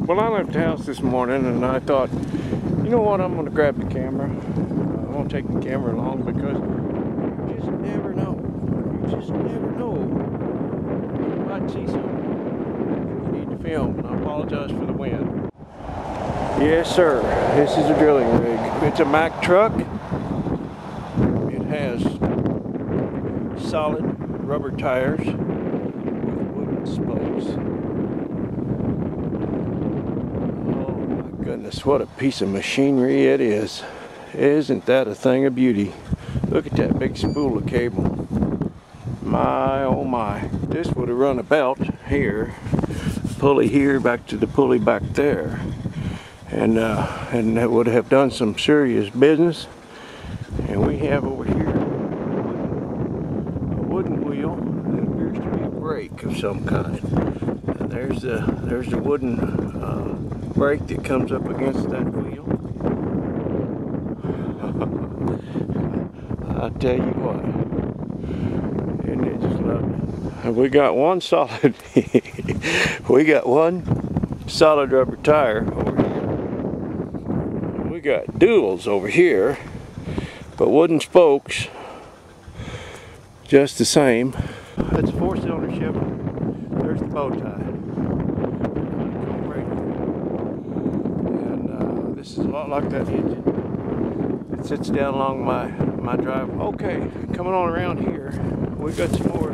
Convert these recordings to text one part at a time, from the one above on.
Well, I left the house this morning and I thought, you know what, I'm going to grab the camera. I won't take the camera along because you just never know. You just never know. You might see something you need to film, and I apologize for the wind. Yes, sir. This is a drilling rig. It's a Mack truck. It has solid rubber tires with wooden spokes. Goodness, what a piece of machinery it is. Isn't that a thing of beauty? Look at that big spool of cable. My, oh my. This would have run a belt here, pulley here, back to the pulley back there. And that would have done some serious business. And we have over here a wooden wheel that appears to be a brake of some kind. And there's the wooden brake that comes up against that wheel. I tell you what, isn't it just lovely? And we got one solid, rubber tire over here. And we got duals over here, but wooden spokes, just the same. That's a 4-cylinder Chevy. There's the bow tie. This is a lot like that engine. It sits down along my drive. Okay, coming on around here, we've got some more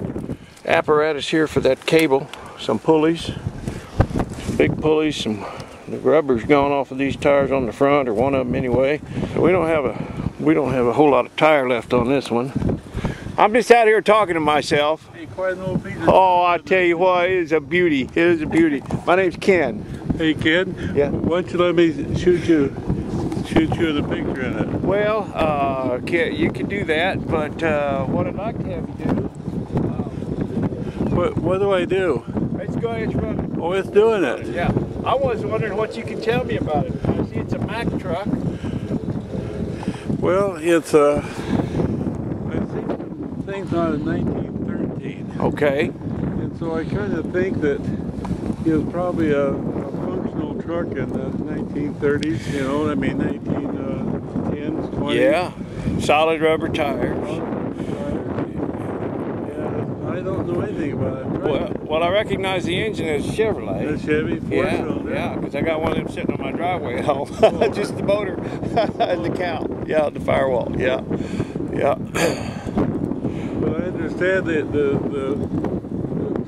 apparatus here for that cable. Some pulleys, some big pulleys, the rubber's gone off of these tires on the front, or one of them anyway. We don't have a whole lot of tire left on this one. I'm just out here talking to myself. Hey, quite an old piece of oh, I tell you what, it is a beauty. It is a beauty. My name's Ken. Hey, Ken. Yeah. Why don't you let me shoot you the picture in it? Well, you can do that, but what I'd like to have you do. What do I do? Let's go ahead and run it. Oh, it's doing it. Yeah. I was wondering what you can tell me about it. I see it's a Mack truck. Well, it's I see some things on it in 1913. Okay. And so I kind of think that it was probably a functional truck in the 1930s, you know, I mean 1910s, 20s. Yeah, solid rubber tires. Yeah, I don't know anything about it. Well, I recognize the engine as Chevrolet. The Chevy 4-cylinder. Yeah, because I got one of them sitting on my driveway at home. Just the motor and the cow. Yeah, the firewall. Yeah, yeah. But I understand that the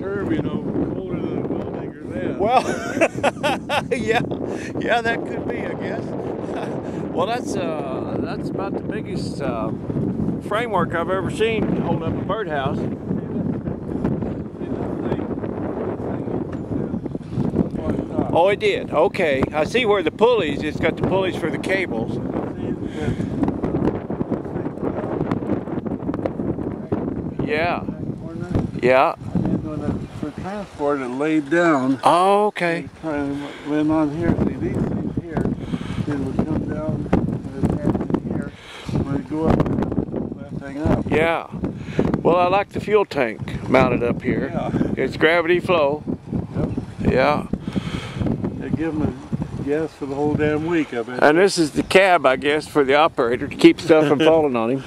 curve, you know, colder than a gold digger's ass. Well, yeah, that could be, I guess. Well, that's about the biggest framework I've ever seen hold up a birdhouse. Oh, it did. Okay, I see where the pulleys. It's got the pulleys for the cables. Yeah. Yeah. For transport, it laid down. Oh, okay. Went on here. See, these things here, it would come down and attach in here. When it go up, that thing up. Yeah. Well, I like the fuel tank mounted up here. Yeah. It's gravity flow. Yep. Yeah. They give them a gas for the whole damn week, I bet. And this is the cab, I guess, for the operator to keep stuff from falling on him.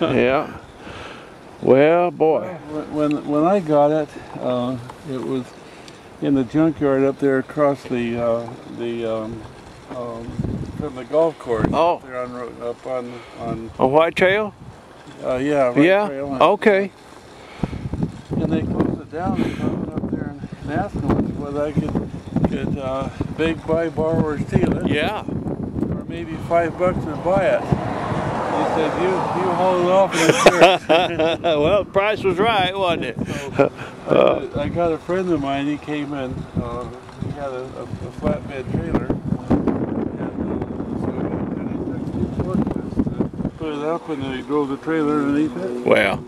Yeah. Well, boy. When I got it, it was in the junkyard up there across from the golf course. Oh. Up there up on White Trail? yeah. Right Yeah. Trail. Okay. And they closed it down. And I went up there and asked them whether I could beg, buy, borrow, or steal it. Yeah. Or maybe $5 to buy it. He said, you haul it off in the Well, the price was right, wasn't it? So, I got a friend of mine, he came in, he had a flatbed trailer, and so he put it up, and then he drove the trailer underneath it. Well.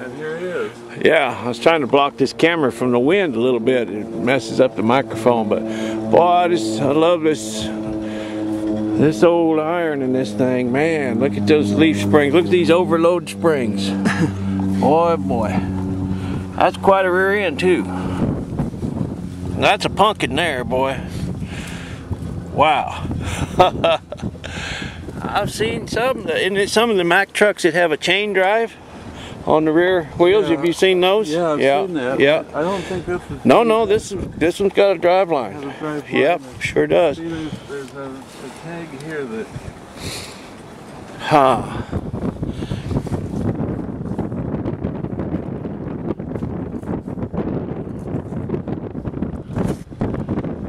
And here it is. Yeah, I was trying to block this camera from the wind a little bit. It messes up the microphone, but boy, I love this old iron in this thing. Man, look at those leaf springs. Look at these overload springs. Boy, boy. That's quite a rear end too. That's a pumpkin there, boy. Wow. I've seen some of the Mack trucks that have a chain drive on the rear wheels. Yeah. Have you seen those? Yeah, I've seen that. Yeah. I don't think this is. No, this one's got a drive line. Has a drive line. Yep, sure does. See, there's a tag here that. Huh.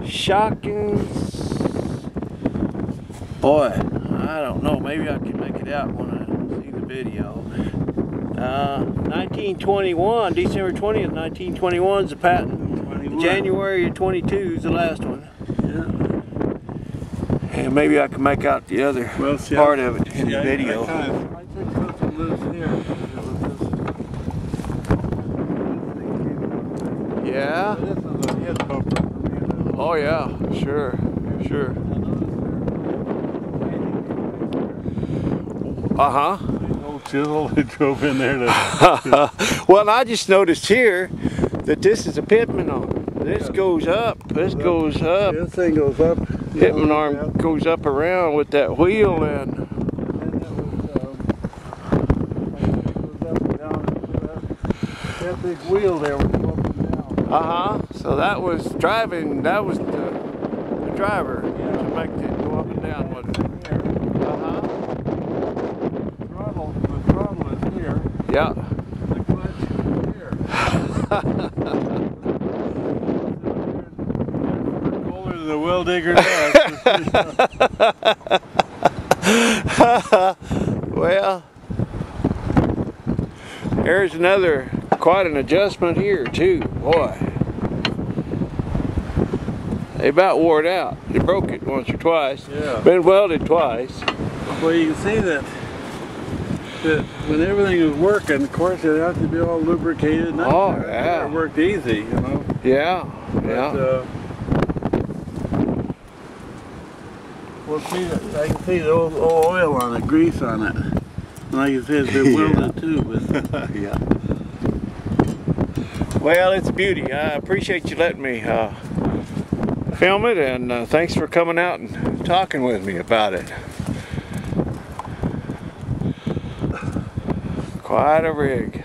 Shocking. Boy, I don't know. Maybe I can make it out when I see the video. 1921, December 20th, 1921 is the patent. 21. January of 22 is the last one. Yeah. And maybe I can make out the other part of it in the video. I think this one lives here. Yeah? This is a head bumper for me. Oh yeah, sure. Uh-huh. Old chisel they drove in there to... Well, I just noticed here that this is a pitman arm. This goes up. This goes up. This thing goes up. Pitman arm goes up around with that wheel and And that was up and down. That big wheel there was up and down. so that was driving. That was the driver to make it go up and down with it. The throttle is here. Yeah. The clutch is here. Colder than a well digger's ass. Well, there's quite an adjustment here too, boy. They about wore it out. They broke it once or twice. Yeah. Been welded twice. Well, you can see that when everything is working, of course, it has to be all lubricated. And yeah. It worked easy, you know. Yeah. Well, see, I can see the old oil on it, grease on it. And like you said, it's been welded too, but Yeah. Well, it's a beauty. I appreciate you letting me film it, and thanks for coming out and talking with me about it. Quite a rig.